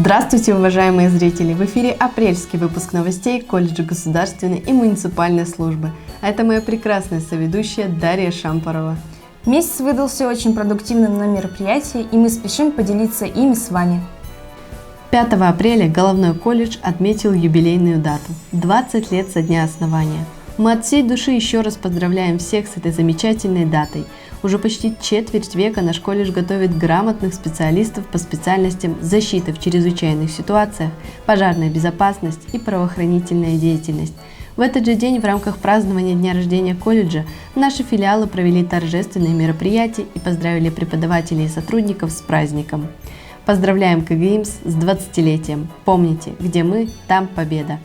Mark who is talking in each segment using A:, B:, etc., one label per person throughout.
A: Здравствуйте, уважаемые зрители! В эфире апрельский выпуск новостей колледжа государственной и муниципальной службы. А это моя прекрасная соведущая Дарья Шампарова.
B: Месяц выдался очень продуктивным на мероприятии, и мы спешим поделиться ими с вами.
A: 5 апреля Головной колледж отметил юбилейную дату – 20 лет со дня основания. Мы от всей души еще раз поздравляем всех с этой замечательной датой. Уже почти четверть века наш колледж готовит грамотных специалистов по специальностям защиты в чрезвычайных ситуациях, пожарная безопасность и правоохранительная деятельность. В этот же день в рамках празднования дня рождения колледжа наши филиалы провели торжественные мероприятия и поздравили преподавателей и сотрудников с праздником. Поздравляем КГИМС с 20-летием. Помните, где мы, там победа.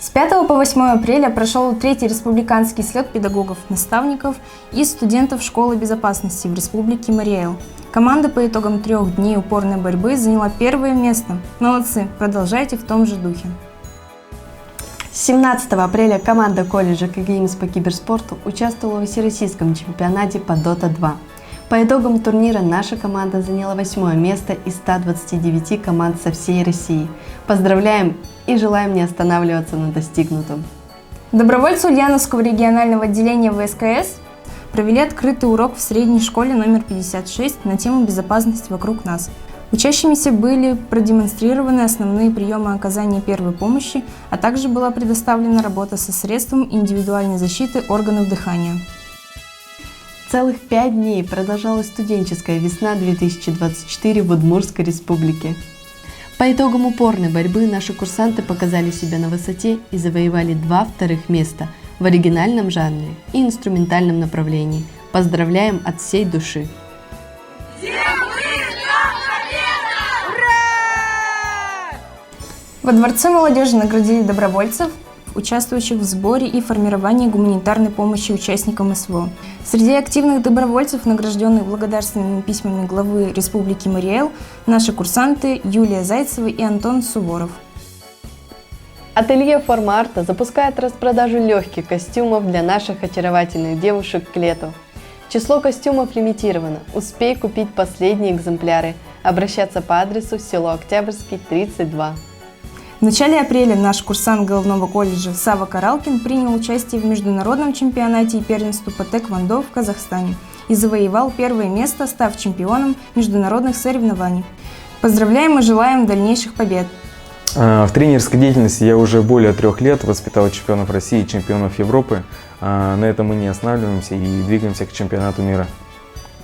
B: С 5 по 8 апреля прошел 3-й республиканский слет педагогов, наставников и студентов школы безопасности в Республике Марий Эл. Команда по итогам 3 дней упорной борьбы заняла первое место. Молодцы, продолжайте в том же духе.
A: 17 апреля команда колледжа КГИМС по киберспорту участвовала в всероссийском чемпионате по Dota 2. По итогам турнира наша команда заняла 8 место из 129 команд со всей России. Поздравляем и желаем не останавливаться на достигнутом.
B: Добровольцы Ульяновского регионального отделения ВСКС провели открытый урок в средней школе номер 56 на тему «Безопасность вокруг нас». Учащимися были продемонстрированы основные приемы оказания первой помощи, а также была предоставлена работа со средством индивидуальной защиты органов дыхания.
A: Целых 5 дней продолжалась студенческая весна 2024 в Удмуртской республике. По итогам упорной борьбы наши курсанты показали себя на высоте и завоевали 2 вторых места в оригинальном жанре и инструментальном направлении. Поздравляем от всей души!
B: Во Дворце молодежи наградили добровольцев, участвующих в сборе и формировании гуманитарной помощи участникам СВО. Среди активных добровольцев, награжденных благодарственными письмами главы Республики Марий Эл, наши курсанты Юлия Зайцева и Антон Суворов.
A: Ателье Форма Арта запускает распродажу легких костюмов для наших очаровательных девушек к лету. Число костюмов лимитировано. Успей купить последние экземпляры. Обращаться по адресу село Октябрьский, 32.
B: В начале апреля наш курсант Головного колледжа Сава Каралкин принял участие в международном чемпионате и первенстве по тэквондо в Казахстане и завоевал первое место, став чемпионом международных соревнований. Поздравляем и желаем дальнейших побед!
C: В тренерской деятельности я уже более 3 лет воспитал чемпионов России и чемпионов Европы. На этом мы не останавливаемся и двигаемся к чемпионату мира.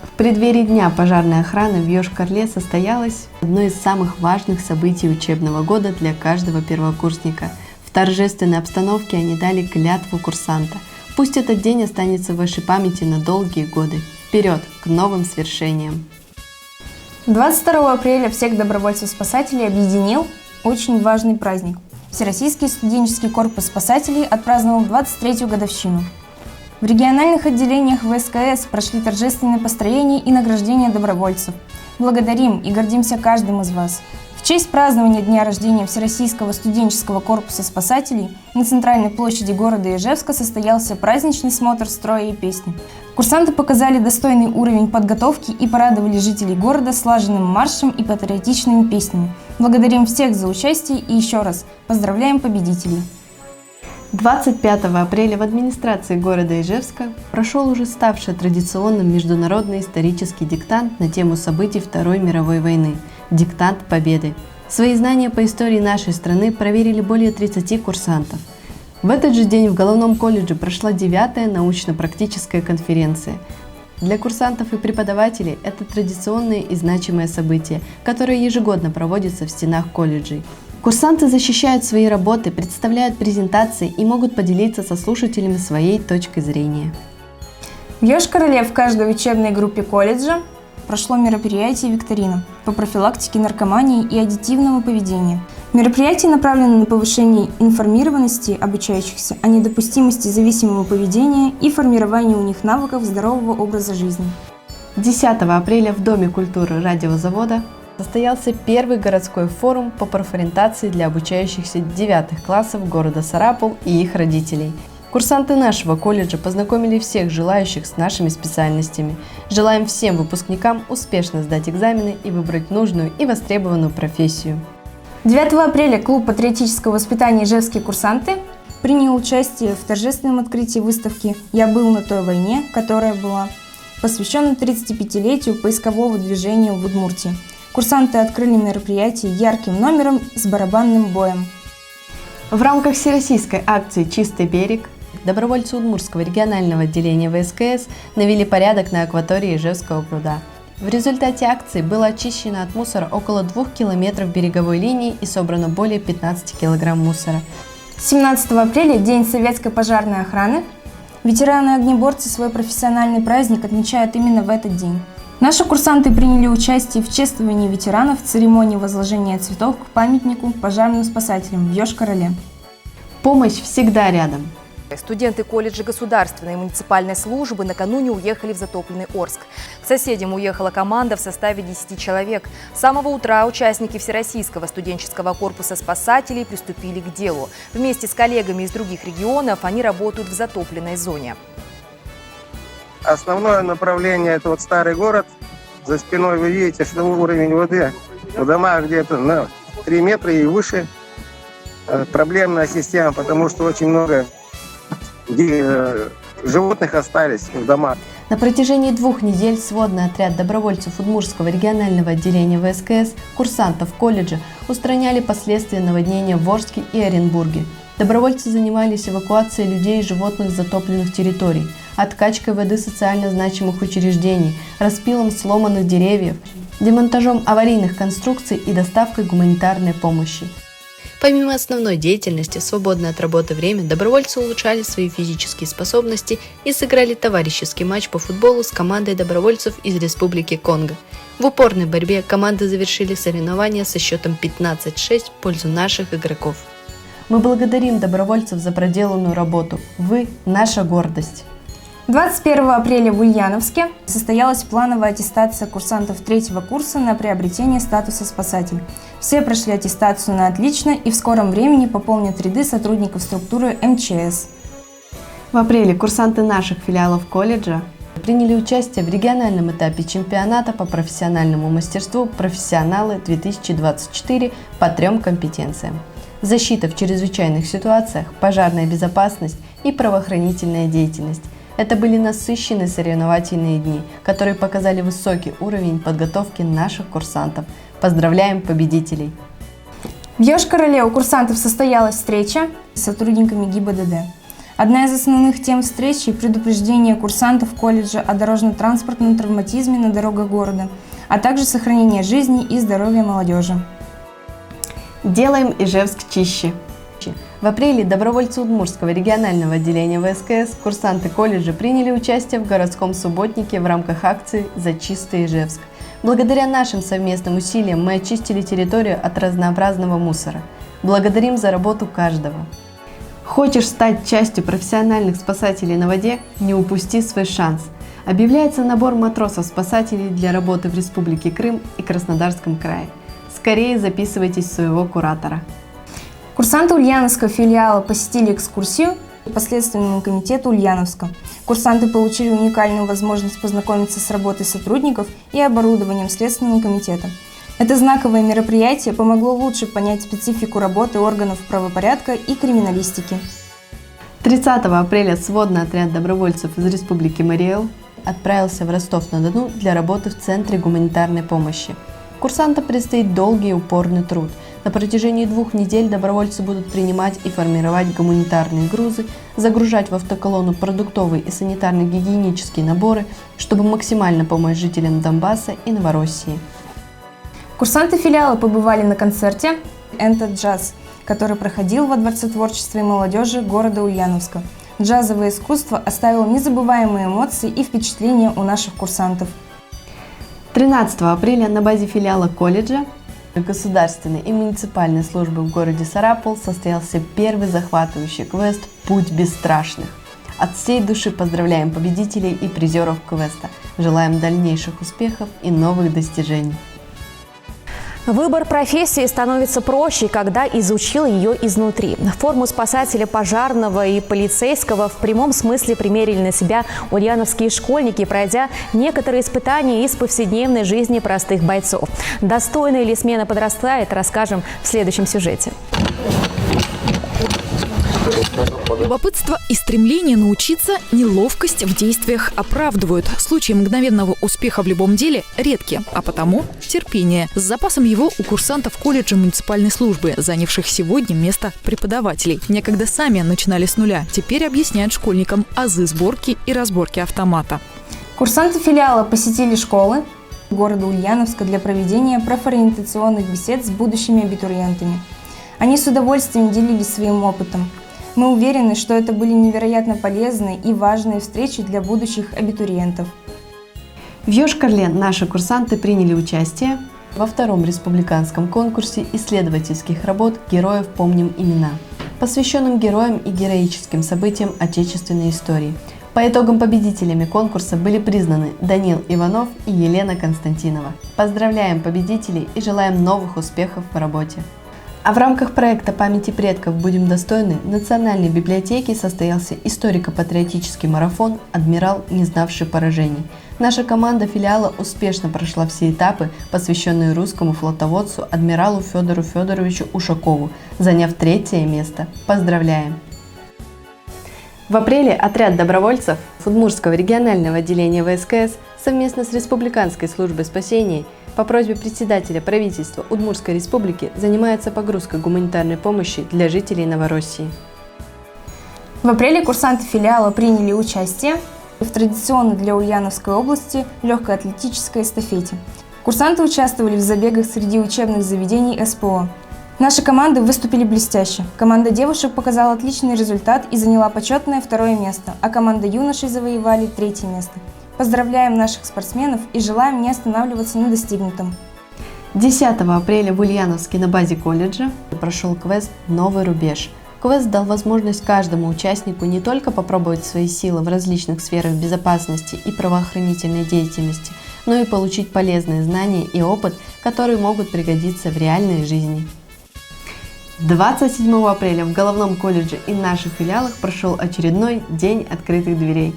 A: В преддверии Дня пожарной охраны в Йошкар-Оле состоялось одно из самых важных событий учебного года для каждого первокурсника. В торжественной обстановке они дали клятву курсанта. Пусть этот день останется в вашей памяти на долгие годы. Вперед, к новым свершениям!
B: 22 апреля всех добровольцев-спасателей объединил очень важный праздник. Всероссийский студенческий корпус спасателей отпраздновал 23-ю годовщину. В региональных отделениях ВСКС прошли торжественные построения и награждения добровольцев. Благодарим и гордимся каждым из вас. В честь празднования дня рождения Всероссийского студенческого корпуса спасателей на центральной площади города Ижевска состоялся праздничный смотр строя и песни. Курсанты показали достойный уровень подготовки и порадовали жителей города слаженным маршем и патриотичными песнями. Благодарим всех за участие и еще раз поздравляем победителей!
A: 25 апреля в администрации города Ижевска прошел уже ставший традиционным международный исторический диктант на тему событий Второй мировой войны – «Диктант Победы». Свои знания по истории нашей страны проверили более 30 курсантов. В этот же день в Головном колледже прошла 9-я научно-практическая конференция. Для курсантов и преподавателей это традиционное и значимое событие, которое ежегодно проводится в стенах колледжей. Курсанты защищают свои работы, представляют презентации и могут поделиться со слушателями своей точкой зрения.
B: В Йошкар-Оле в каждой учебной группе колледжа прошло мероприятие «Викторина» по профилактике наркомании и аддитивного поведения. Мероприятие направлено на повышение информированности обучающихся о недопустимости зависимого поведения и формировании у них навыков здорового образа жизни.
A: 10 апреля в Доме культуры радиозавода состоялся первый городской форум по профориентации для обучающихся 9 классов города Сарапул и их родителей. Курсанты нашего колледжа познакомили всех желающих с нашими специальностями. Желаем всем выпускникам успешно сдать экзамены и выбрать нужную и востребованную профессию.
B: 9 апреля клуб патриотического воспитания «Ижевские курсанты» принял участие в торжественном открытии выставки «Я был на той войне», которая была посвящена 35-летию поискового движения в Удмуртии. Курсанты открыли мероприятие ярким номером с барабанным боем.
A: В рамках всероссийской акции «Чистый берег» добровольцы Удмуртского регионального отделения ВСКС навели порядок на акватории Ижевского пруда. В результате акции было очищено от мусора около 2 километров береговой линии и собрано более 15 килограмм мусора.
B: 17 апреля – День советской пожарной охраны. Ветераны-огнеборцы свой профессиональный праздник отмечают именно в этот день. Наши курсанты приняли участие в чествовании ветеранов в церемонии возложения цветов к памятнику пожарным спасателям в Йошкар-Оле.
A: Помощь всегда рядом.
D: Студенты колледжа государственной и муниципальной службы накануне уехали в затопленный Орск. К соседям уехала команда в составе 10 человек. С самого утра участники Всероссийского студенческого корпуса спасателей приступили к делу. Вместе с коллегами из других регионов они работают в затопленной зоне.
E: Основное направление – это вот старый город. За спиной вы видите, что уровень воды в домах где-то на 3 метра и выше. Проблемная система, потому что очень много животных остались в домах.
A: На протяжении 2 недель сводный отряд добровольцев Удмуртского регионального отделения ВСКС, курсантов колледжа, устраняли последствия наводнения в Орске и Оренбурге. Добровольцы занимались эвакуацией людей и животных с затопленных территорий, откачкой воды социально значимых учреждений, распилом сломанных деревьев, демонтажом аварийных конструкций и доставкой гуманитарной помощи. Помимо основной деятельности, в свободное от работы время добровольцы улучшали свои физические способности и сыграли товарищеский матч по футболу с командой добровольцев из Республики Конго. В упорной борьбе команды завершили соревнования со счетом 15-6 в пользу наших игроков. Мы благодарим добровольцев за проделанную работу. Вы – наша гордость.
B: 21 апреля в Ульяновске состоялась плановая аттестация курсантов 3-го курса на приобретение статуса спасатель. Все прошли аттестацию на отлично и в скором времени пополнят ряды сотрудников структуры МЧС.
A: В апреле курсанты наших филиалов колледжа приняли участие в региональном этапе чемпионата по профессиональному мастерству «Профессионалы-2024» по 3 компетенциям: защита в чрезвычайных ситуациях, пожарная безопасность и правоохранительная деятельность. Это были насыщенные соревновательные дни, которые показали высокий уровень подготовки наших курсантов. Поздравляем победителей!
B: В Йошкар-Оле у курсантов состоялась встреча с сотрудниками ГИБДД. Одна из основных тем встречи – предупреждение курсантов колледжа о дорожно-транспортном травматизме на дорогах города, а также сохранение жизни и здоровья молодежи.
A: Делаем Ижевск чище! В апреле добровольцы Удмуртского регионального отделения ВСКС, курсанты колледжа приняли участие в городском субботнике в рамках акции «За чистый Ижевск». Благодаря нашим совместным усилиям мы очистили территорию от разнообразного мусора. Благодарим за работу каждого. Хочешь стать частью профессиональных спасателей на воде? Не упусти свой шанс. Объявляется набор матросов-спасателей для работы в Республике Крым и Краснодарском крае. Скорее записывайтесь в своего куратора.
B: Курсанты Ульяновского филиала посетили экскурсию по Следственному комитету Ульяновска. Курсанты получили уникальную возможность познакомиться с работой сотрудников и оборудованием Следственного комитета. Это знаковое мероприятие помогло лучше понять специфику работы органов правопорядка и криминалистики.
A: 30 апреля сводный отряд добровольцев из Республики Марий Эл отправился в Ростов-на-Дону для работы в Центре гуманитарной помощи. Курсантам предстоит долгий и упорный труд. На протяжении 2 недель добровольцы будут принимать и формировать гуманитарные грузы, загружать в автоколонну продуктовые и санитарно-гигиенические наборы, чтобы максимально помочь жителям Донбасса и Новороссии.
B: Курсанты филиала побывали на концерте «Энто Джаз», который проходил во Дворце творчества и молодежи города Ульяновска. Джазовое искусство оставило незабываемые эмоции и впечатления у наших курсантов.
A: 13 апреля на базе филиала колледжа государственной и муниципальной службы в городе Сарапул состоялся первый захватывающий квест «Путь бесстрашных». От всей души поздравляем победителей и призеров квеста. Желаем дальнейших успехов и новых достижений.
F: Выбор профессии становится проще, когда изучил ее изнутри. Форму спасателя пожарного и полицейского в прямом смысле примерили на себя ульяновские школьники, пройдя некоторые испытания из повседневной жизни простых бойцов. Достойная ли смена подрастает, расскажем в следующем сюжете.
G: Любопытство и стремление научиться неловкость в действиях оправдывают. Случаи мгновенного успеха в любом деле редки, а потому терпение. С запасом его у курсантов колледжа муниципальной службы, занявших сегодня место преподавателей. Некогда сами начинали с нуля, теперь объясняют школьникам азы сборки и разборки автомата.
B: Курсанты филиала посетили школы города Ульяновска для проведения профориентационных бесед с будущими абитуриентами. Они с удовольствием делились своим опытом. Мы уверены, что это были невероятно полезные и важные встречи для будущих абитуриентов.
A: В Йошкар-Оле наши курсанты приняли участие во втором республиканском конкурсе исследовательских работ «Героев помним имена», посвященном героям и героическим событиям отечественной истории. По итогам победителями конкурса были признаны Данил Иванов и Елена Константинова. Поздравляем победителей и желаем новых успехов в работе. А в рамках проекта «Памяти предков будем достойны» в Национальной библиотеке состоялся историко-патриотический марафон «Адмирал, не знавший поражений». Наша команда филиала успешно прошла все этапы, посвященные русскому флотоводцу адмиралу Федору Федоровичу Ушакову, заняв 3-е место. Поздравляем! В апреле отряд добровольцев Удмуртского регионального отделения ВСКС совместно с Республиканской службой спасения по просьбе председателя правительства Удмуртской республики занимается погрузкой гуманитарной помощи для жителей Новороссии.
B: В апреле курсанты филиала приняли участие в традиционной для Ульяновской области легкоатлетической эстафете. Курсанты участвовали в забегах среди учебных заведений СПО. Наши команды выступили блестяще. Команда девушек показала отличный результат и заняла почетное 2-е место, а команда юношей завоевали 3-е место. Поздравляем наших спортсменов и желаем не останавливаться на достигнутом.
A: 10 апреля в Ульяновске на базе колледжа прошел квест «Новый рубеж». Квест дал возможность каждому участнику не только попробовать свои силы в различных сферах безопасности и правоохранительной деятельности, но и получить полезные знания и опыт, которые могут пригодиться в реальной жизни. 27 апреля в Головном колледже и наших филиалах прошел очередной день открытых дверей.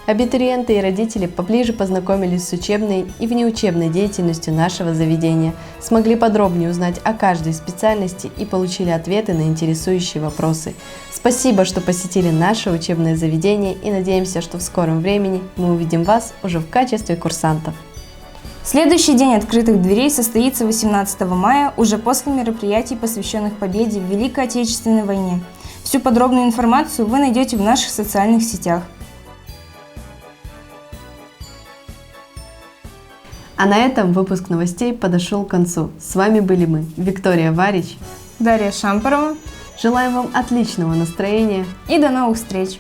A: Абитуриенты и родители поближе познакомились с учебной и внеучебной деятельностью нашего заведения, смогли подробнее узнать о каждой специальности и получили ответы на интересующие вопросы. Спасибо, что посетили наше учебное заведение, и надеемся, что в скором времени мы увидим вас уже в качестве курсантов.
B: Следующий день открытых дверей состоится 18 мая, уже после мероприятий, посвященных победе в Великой Отечественной войне. Всю подробную информацию вы найдете в наших социальных сетях.
A: А на этом выпуск новостей подошел к концу. С вами были мы, Виктория Варич,
B: Дарья Шампарова.
A: Желаем вам отличного настроения
B: И до новых встреч!